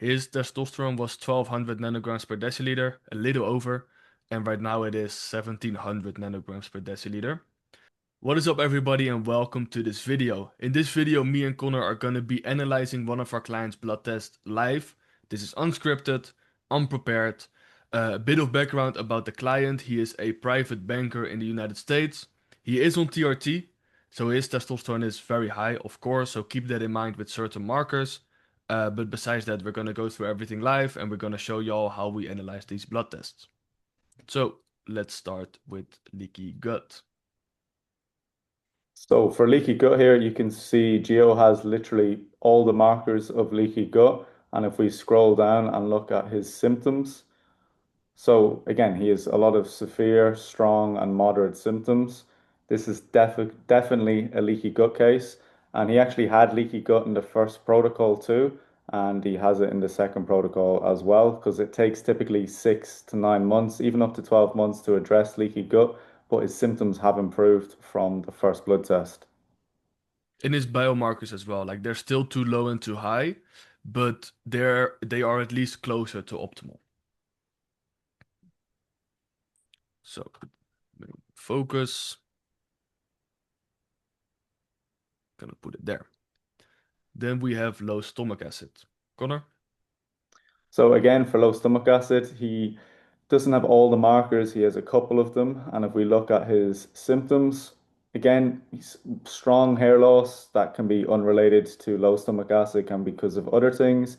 His testosterone was 1200 nanograms per deciliter, a little over, and right now it is 1700 nanograms per deciliter. What is up, everybody, and welcome to this video. In this video, me and Connor are going to be analyzing one of our clients' blood tests live. This is unscripted, unprepared. A bit of background about the client. He is a private banker in the United States. He is on TRT, so his testosterone is very high, of course, so keep that in mind with certain markers. But besides that, we're going to go through everything live and we're going to show y'all how we analyze these blood tests. So let's start with leaky gut. So for leaky gut here, you can see Geo has literally all the markers of leaky gut. And if we scroll down and look at his symptoms, so again, he has a lot of severe, strong, and moderate symptoms. This is definitely a leaky gut case. And he actually had leaky gut in the first protocol too, and he has it in the second protocol as well, because it takes typically 6 to 9 months, even up to 12 months to address leaky gut, but his symptoms have improved from the first blood test. In his biomarkers as well. Like they're still too low and too high, but they are at least closer to optimal. So focus, gonna put it there. Then we have low stomach acid. Connor? So again, for low stomach acid, he doesn't have all the markers. He has a couple of them. And if we look at his symptoms, again, he's strong hair loss that can be unrelated to low stomach acid, can be because of other things.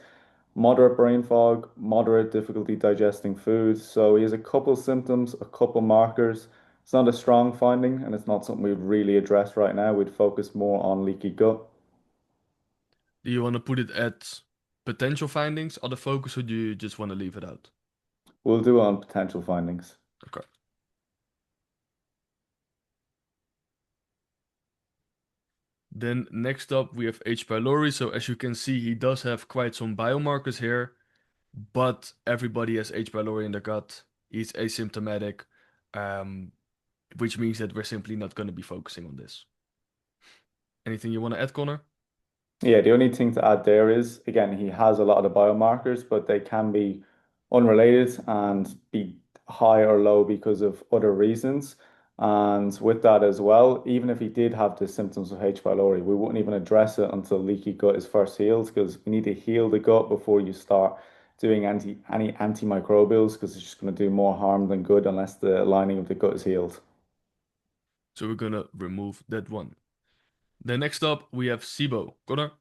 Moderate brain fog, moderate difficulty digesting food. So he has a couple symptoms, a couple markers. It's not a strong finding, and it's not something we'd really address right now. We'd focus more on leaky gut. Do you want to put it at potential findings, other focus, or do you just want to leave it out? We'll do it on potential findings. Okay. Then next up we have H. pylori. So as you can see, he does have quite some biomarkers here, but everybody has H. pylori in their gut. He's asymptomatic, um, which means that we're simply not going to be focusing on this. Anything you want to add, Connor? Yeah, the only thing to add there is, again, he has a lot of the biomarkers, but they can be unrelated and be high or low because of other reasons. And with that as well, even if he did have the symptoms of H. pylori, we wouldn't even address it until leaky gut is first healed, because we need to heal the gut before you start doing any antimicrobials, because it's just going to do more harm than good unless the lining of the gut is healed. So we're gonna remove that one. Then next up we have SIBO. Connor?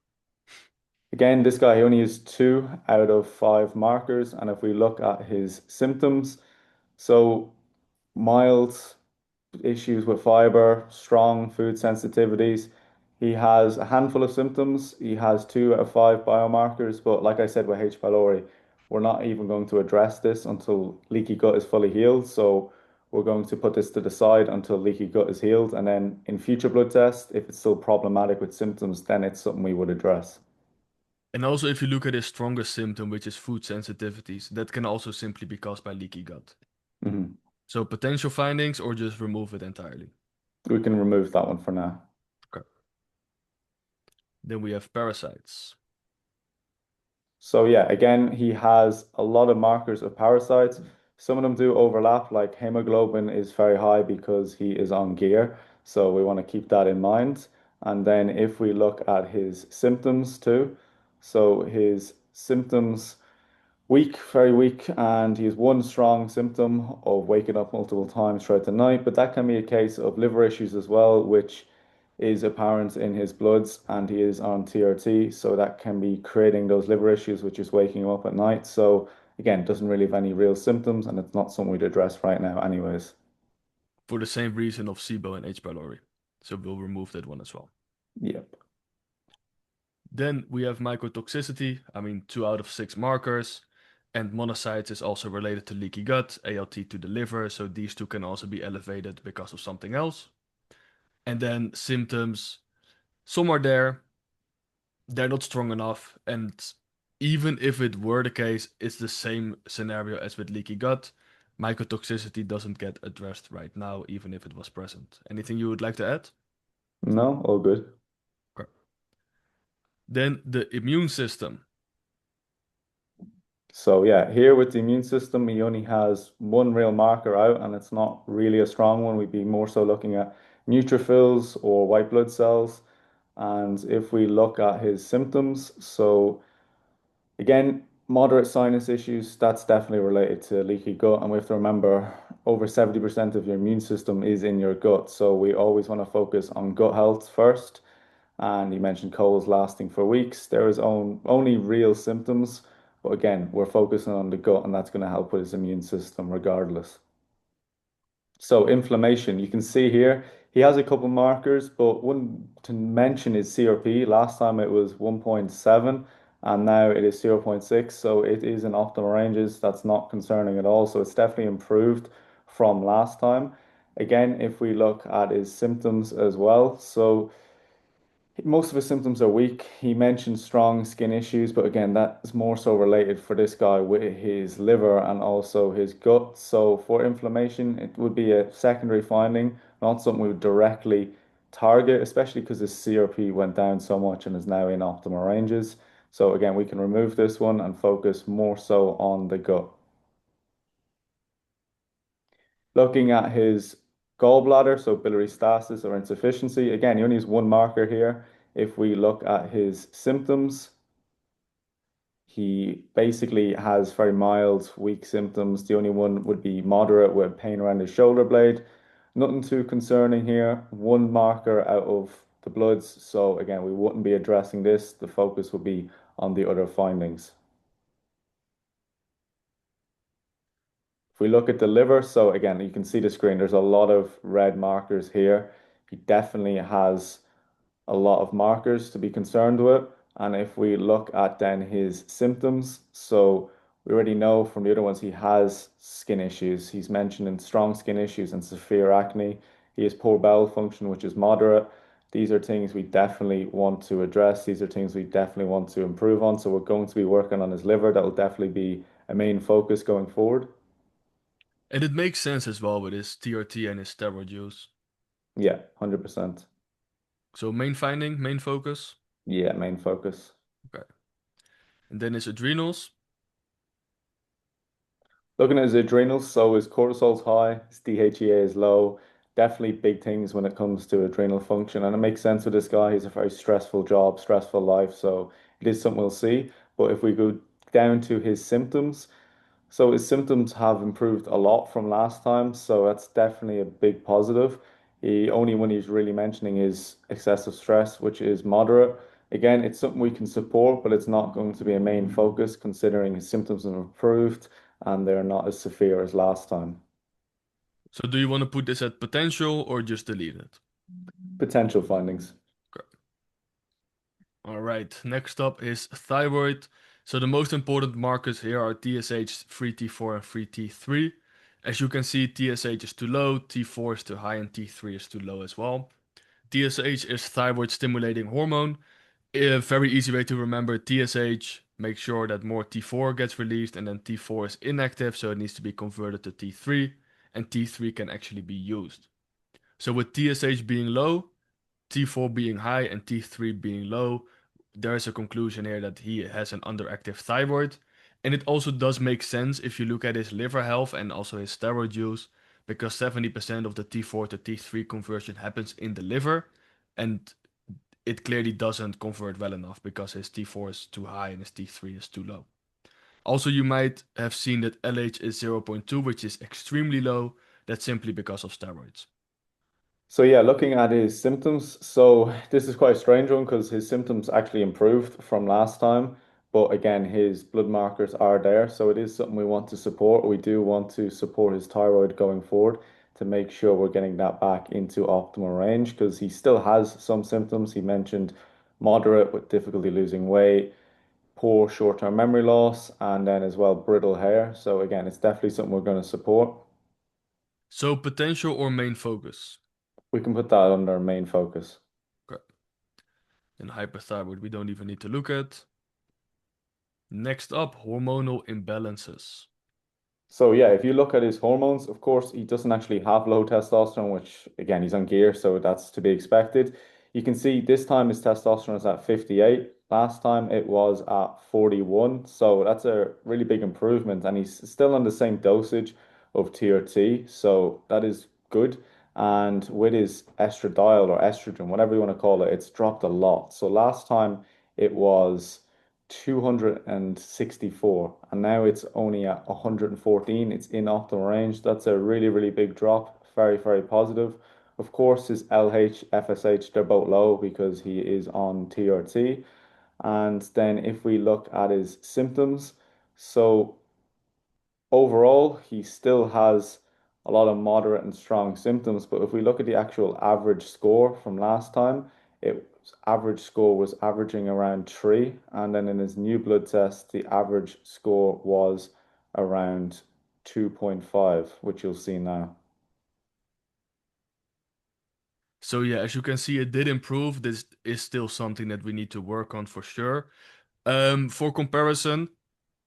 Again, this guy he only has 2 out of 5 markers, and if we look at his symptoms, so mild issues with fiber, strong food sensitivities. He has a handful of symptoms. He has 2 out of 5 biomarkers, but like I said with H. pylori, we're not even going to address this until leaky gut is fully healed. So we're going to put this to the side until leaky gut is healed, and then in future blood tests, if it's still problematic with symptoms, then it's something we would address. And also if you look at his strongest symptom, which is food sensitivities, that can also simply be caused by leaky gut. Mhm. So potential findings or just remove it entirely. We can remove that one for now. Okay. Then we have parasites. So yeah, again, he has a lot of markers of parasites. Some of them do overlap, like hemoglobin is very high because he is on gear. So we want to keep that in mind. And then if we look at his symptoms too, so his symptoms weak, very weak, and he has one strong symptom of waking up multiple times throughout the night, but that can be a case of liver issues as well, which is apparent in his bloods, and he is on TRT, so that can be creating those liver issues, which is waking him up at night. So again, doesn't really have any real symptoms, and it's not something we'd address right now, anyways. For the same reason of SIBO and H. pylori. So we'll remove that one as well. Yep. Then we have mycotoxicity. I mean, 2 out of 6 markers. And monocytes is also related to leaky gut, ALT to the liver. So these two can also be elevated because of something else. And then symptoms, some are there, they're not strong enough. And even if it were the case, it's the same scenario as with leaky gut. Mycotoxicity doesn't get addressed right now, even if it was present. Anything you would like to add? No, all good. Okay. Then the immune system. So yeah, here with the immune system, he only has one real marker out, and it's not really a strong one. We'd be more so looking at neutrophils or white blood cells. And if we look at his symptoms, so again, moderate sinus issues, that's definitely related to leaky gut. And we have to remember over 70% of your immune system is in your gut. So we always want to focus on gut health first. And you mentioned colds lasting for weeks. There is only real symptoms. But again, we're focusing on the gut, and that's going to help with his immune system regardless. So inflammation, you can see here, he has a couple markers, but one to mention is CRP. Last time it was 1.7 and now it is 0 0.6. So it is in optimal ranges. That's not concerning at all. So it's definitely improved from last time. Again, if we look at his symptoms as well. So most of his symptoms are weak. He mentioned strong skin issues, but again, that is more so related for this guy with his liver and also his gut. So for inflammation, it would be a secondary finding, not something we would directly target, especially because his CRP went down so much and is now in optimal ranges. So again, we can remove this one and focus more so on the gut. Looking at his gallbladder, so biliary stasis or insufficiency, again, he only has one marker here. If we look at his symptoms, he basically has very mild, weak symptoms. The only one would be moderate with pain around his shoulder blade. Nothing too concerning here. One marker out of the bloods. So again, we wouldn't be addressing this. The focus would be on the other findings. If we look at the liver, so again, you can see the screen, there's a lot of red markers here. He definitely has a lot of markers to be concerned with. And if we look at then his symptoms, so we already know from the other ones he has skin issues. He's mentioning strong skin issues and severe acne. He has poor bowel function, which is moderate. These are things we definitely want to address. These are things we definitely want to improve on. So we're going to be working on his liver. That will definitely be a main focus going forward. And it makes sense as well with his TRT and his steroid use. Yeah, 100%. So main finding, main focus. Yeah, main focus. Okay. And then his adrenals. Looking at his adrenals, so his cortisol's high, his DHEA is low. Definitely big things when it comes to adrenal function. And it makes sense with this guy. He's a very stressful job, stressful life. So it is something we'll see. But if we go down to his symptoms, so his symptoms have improved a lot from last time, so that's definitely a big positive. He only one he's really mentioning is excessive stress, which is moderate. Again, it's something we can support, but it's not going to be a main focus considering his symptoms have improved and they're not as severe as last time. So do you want to put this at potential or just delete it? Potential findings. Okay. All right. Next up is thyroid. So the most important markers here are TSH, 3T4, and 3T3. As you can see, TSH is too low, T4 is too high, and T3 is too low as well. TSH is thyroid stimulating hormone. A very easy way to remember TSH, make sure that more T4 gets released, and then T4 is inactive, so it needs to be converted to T3, and T3 can actually be used. So with TSH being low, T4 being high, and T3 being low, there is a conclusion here that he has an underactive thyroid. And it also does make sense if you look at his liver health and also his steroid use, because 70% of the T4 to T3 conversion happens in the liver, and it clearly doesn't convert well enough because his T4 is too high and his T3 is too low. Also, you might have seen that LH is zero point 0.2, which is extremely low. That's simply because of steroids. So yeah, looking at his symptoms, so this is quite a strange one because his symptoms actually improved from last time, but again, his blood markers are there, so it is something we want to support. We do want to support his thyroid going forward to make sure we're getting that back into optimal range because he still has some symptoms. He mentioned moderate with difficulty losing weight, poor short-term memory loss, and then as well brittle hair. So again, it's definitely something we're going to support. So, potential or main focus? We can put that under main focus. Okay. And hyperthyroid, we don't even need to look at. Next up, hormonal imbalances. So yeah, if you look at his hormones, of course, he doesn't actually have low testosterone, which again, he's on gear, so that's to be expected. You can see this time his testosterone is at 58. Last time it was at 41. So that's a really big improvement. And he's still on the same dosage of TRT. So that is good. And with his estradiol or estrogen, whatever you want to call it, it's dropped a lot. So last time it was 264, and now it's only at 114. It's in optimal range. That's a really, really big drop. Very, very positive. Of course, his LH, FSH, they're both low because he is on TRT. And then if we look at his symptoms, so overall, he still has a lot of moderate and strong symptoms. But if we look at the actual average score from last time, it average score was averaging around 3. And then in his new blood test, the average score was around 2.5, which you'll see now. So yeah, as you can see, it did improve. This is still something that we need to work on for sure. For comparison,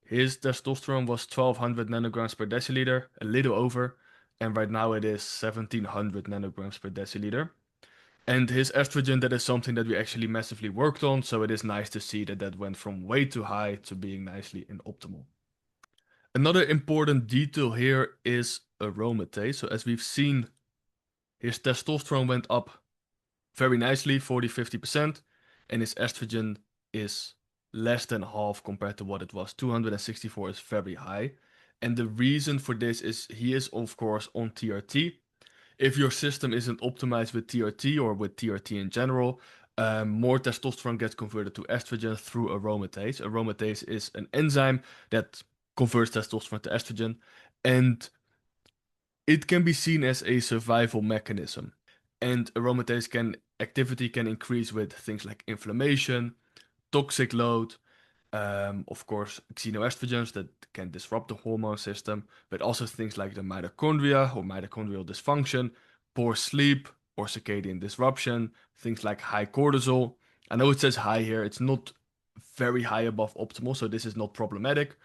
his testosterone was 1200 nanograms per deciliter, a little over, and right now it is 1700 nanograms per deciliter. And his estrogen, that is something that we actually massively worked on, so it is nice to see that that went from way too high to being nicely in optimal. Another important detail here is aromatase. So as we've seen, his testosterone went up very nicely, 40-50%, and his estrogen is less than half compared to what it was. 264 is very high. And the reason for this is he is, of course, on TRT. If your system isn't optimized with TRT or with TRT in general, more testosterone gets converted to estrogen through aromatase. Aromatase is an enzyme that converts testosterone to estrogen, and it can be seen as a survival mechanism. And aromatase can activity can increase with things like inflammation, toxic load, of course, xenoestrogens that can disrupt the hormone system, but also things like the mitochondria or mitochondrial dysfunction, poor sleep or circadian disruption, things like high cortisol. I know it says high here, it's not very high above optimal, so this is not problematic.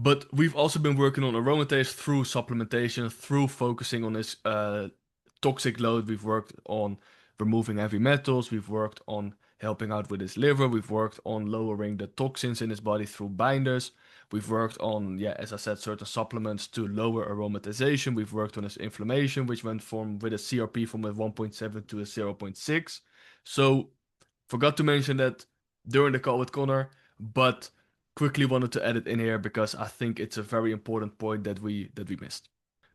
But we've also been working on aromatase through supplementation, through focusing on this toxic load. We've worked on removing heavy metals, we've worked on helping out with his liver. We've worked on lowering the toxins in his body through binders. We've worked on, yeah, as I said, certain supplements to lower aromatization. We've worked on his inflammation, which went from with a CRP from a 1.7 to a zero point 0.6. So forgot to mention that during the call with Connor, but quickly wanted to add it in here because I think it's a very important point that we missed.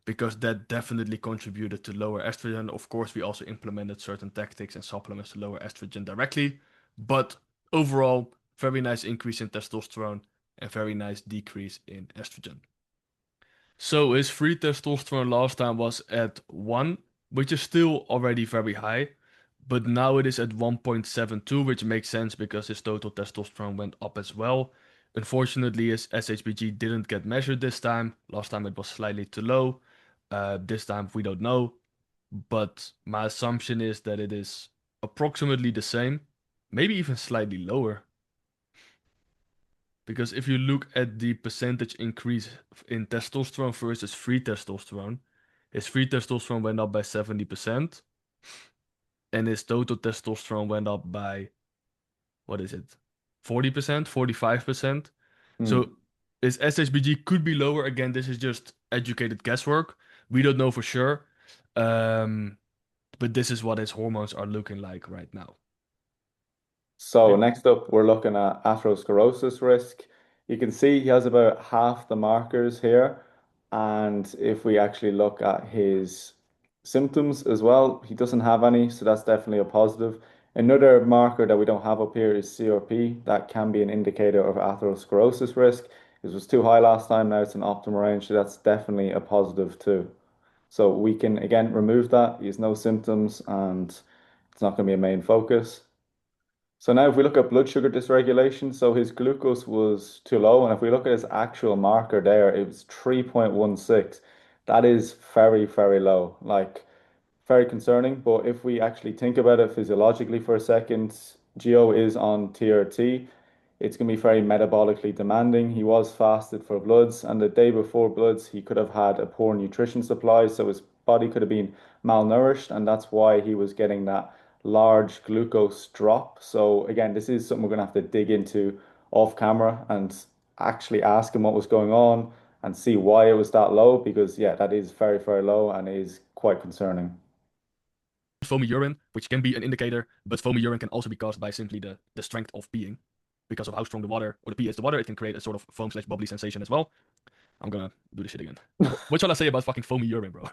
Because that definitely contributed to lower estrogen. Of course, we also implemented certain tactics and supplements to lower estrogen directly, but overall, very nice increase in testosterone and very nice decrease in estrogen. So his free testosterone last time was at 1, which is still already very high, but now it is at 1.72, which makes sense because his total testosterone went up as well. Unfortunately, his SHBG didn't get measured this time. Last time it was slightly too low. This time we don't know, but my assumption is that it is approximately the same, maybe even slightly lower. Because if you look at the percentage increase in testosterone versus free testosterone, his free testosterone went up by 70%, and his total testosterone went up by, what is it? 40%, 45%. Hmm. So his SHBG could be lower. Again, this is just educated guesswork. We don't know for sure. Um, but this is what his hormones are looking like right now. So Okay. next up, we're looking at atherosclerosis risk. You can see he has about half the markers here. And if we actually look at his symptoms as well, he doesn't have any, so that's definitely a positive. Another marker that we don't have up here is CRP. That can be an indicator of atherosclerosis risk. It was too high last time, now it's in optimal range, so that's definitely a positive too. So we can again remove that. He has no symptoms and it's not going to be a main focus. So now if we look at blood sugar dysregulation, so his glucose was too low, and if we look at his actual marker there, it was 3.16. That is very, very low, like very concerning. But if we actually think about it physiologically for a second, Gio is on TRT. It's going to be very metabolically demanding. He was fasted for bloods, and the day before bloods, he could have had a poor nutrition supply, so his body could have been malnourished, and that's why he was getting that large glucose drop. So again, this is something we're going to have to dig into off camera and actually ask him what was going on and see why it was that low because yeah, that is very, very low and is quite concerning. Foamy urine, which can be an indicator, but foamy urine can also be caused by simply the strength of peeing. Because of how strong the water or the pee is the water, it can create a sort of foam slash bubbly sensation as well. I'm gonna do this shit again. What shall I say about fucking foamy urine, bro?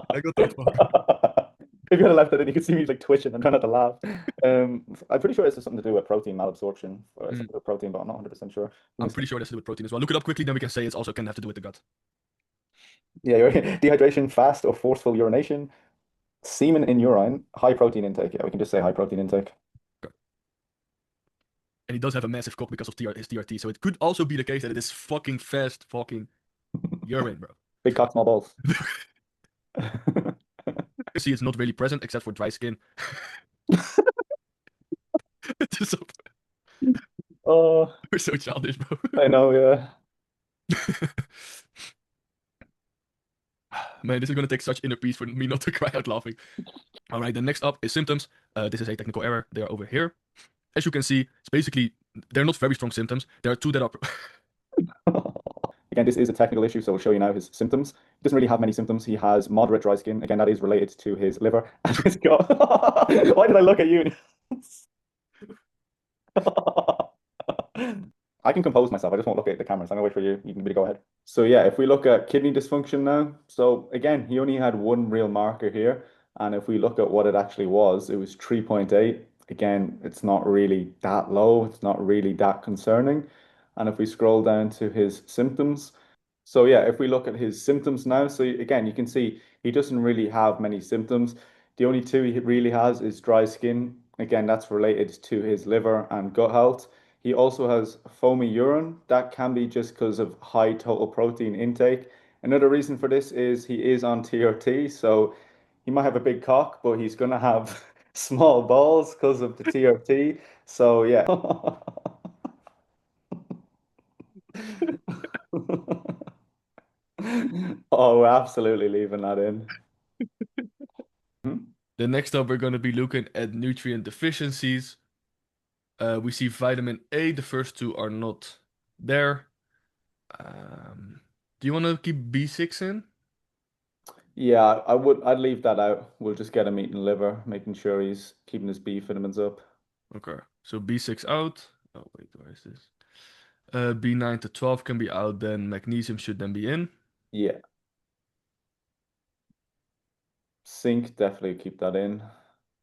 I got that far. If you had left it in, you could see me like twitching and trying not to laugh. I'm pretty sure this has something to do with protein malabsorption or something Mm, to do with protein, but I'm not 100% sure. Give me I'm a pretty second. sure that's to do with protein as well. Look it up quickly, then we can say it's also can have to do with the gut. Yeah, dehydration, fast or forceful urination, semen in urine, high protein intake. Yeah, we can just say high protein intake. Okay. And he does have a massive cock because of his TRT, so it could also be the case that it is fucking fast fucking urine, bro. Big cock, small balls. You see, it's not really present except for dry skin. So, Oh, we're so childish, bro. I know, yeah. Man, this is gonna take such inner peace for me not to cry out laughing. All right, then next up is symptoms. This is a technical error. They are over here. As you can see, it's basically they're not very strong symptoms. There are two that are. Again, this is a technical issue, so we'll show you now his symptoms. He doesn't really have many symptoms. He has moderate dry skin. Again, that is related to his liver and his gut. Why did I look at you? I can compose myself. I just won't look at the camera. So I'm gonna wait for you. You can go ahead. So yeah, if we look at kidney dysfunction now, so again, he only had one real marker here, and if we look at what it actually was, it was 3.8. Again, it's not really that low. It's not really that concerning. And if we scroll down to his symptoms, so yeah, if we look at his symptoms now, so again, you can see he doesn't really have many symptoms. The only two he really has is dry skin. Again, that's related to his liver and gut health. He also has foamy urine. That can be just because of high total protein intake. Another reason for this is he is on TRT, so he might have a big cock, but he's gonna have small balls because of the TRT. So yeah. Oh, we're absolutely leaving that in. Hmm? Then next up, we're gonna be looking at nutrient deficiencies. We see vitamin A. The first two are not there. Do you want to keep B6 in? Yeah, I'd leave that out. We'll just get him eating liver, making sure he's keeping his B vitamins up. Okay, so B6 out. Oh wait, where is this? B9 to 12 can be out. Then magnesium should then be in. Yeah. Zinc, definitely keep that in.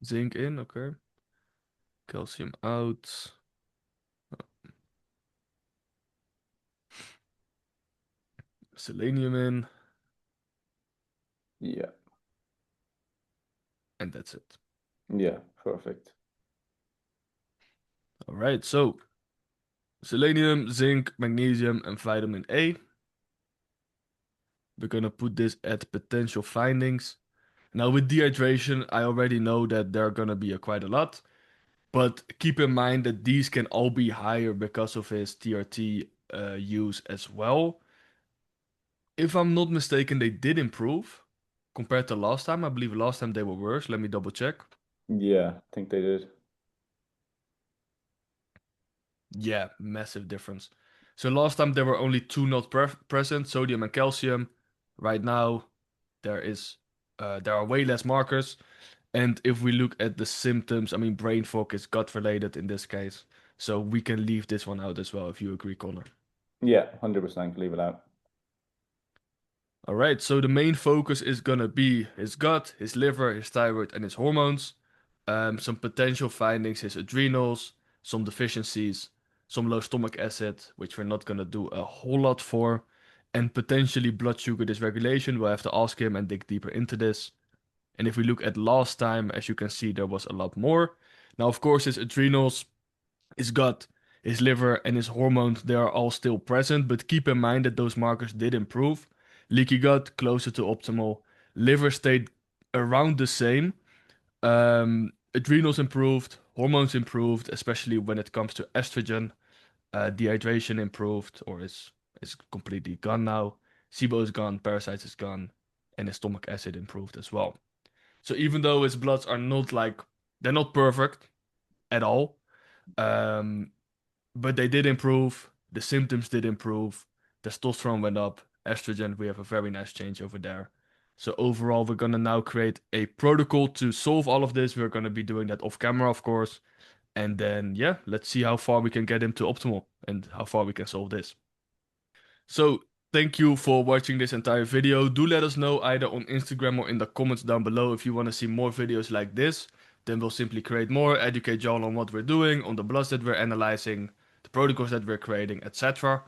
Zinc in. Okay. Calcium out. Selenium in, Yeah. and that's it. Yeah, perfect. All right, so selenium, zinc, magnesium, and vitamin A. We're gonna put this at potential findings. Now with dehydration, I already know that there are gonna be quite a lot, but keep in mind that these can all be higher because of his TRT use as well. If I'm not mistaken, they did improve compared to last time. I believe last time they were worse. Let me double check. Yeah, I think they did. Yeah, massive difference. So last time there were only two not present, sodium and calcium. Right now there are way less markers. And if we look at the symptoms, I mean brain fog is gut related in this case. So we can leave this one out as well if you agree, Connor. Yeah, 100% leave it out. All right, so the main focus is gonna be his gut, his liver, his thyroid, and his hormones. Some potential findings: his adrenals, some deficiencies, some low stomach acid, which we're not gonna do a whole lot for, and potentially blood sugar dysregulation. We'll have to ask him and dig deeper into this. And if we look at last time, as you can see, there was a lot more. Now, of course, his adrenals, his gut, his liver, and his hormones, they are all still present, but keep in mind that those markers did improve. Leaky gut, closer to optimal. Liver stayed around the same. Adrenals improved, hormones improved, especially when it comes to estrogen. Dehydration improved, or is completely gone now. SIBO is gone, parasites is gone, and his stomach acid improved as well. So even though his bloods are not like they're not perfect at all, um, but they did improve. The symptoms did improve. Testosterone went up. Estrogen, we have a very nice change over there. So overall, we're gonna now create a protocol to solve all of this. We're gonna be doing that off camera, of course. And then, yeah, let's see how far we can get him to optimal and how far we can solve this. So, thank you for watching this entire video. Do let us know either on Instagram or in the comments down below if you want to see more videos like this. Then we'll simply create more, educate y'all on what we're doing, on the bloods that we're analyzing, the protocols that we're creating, etc.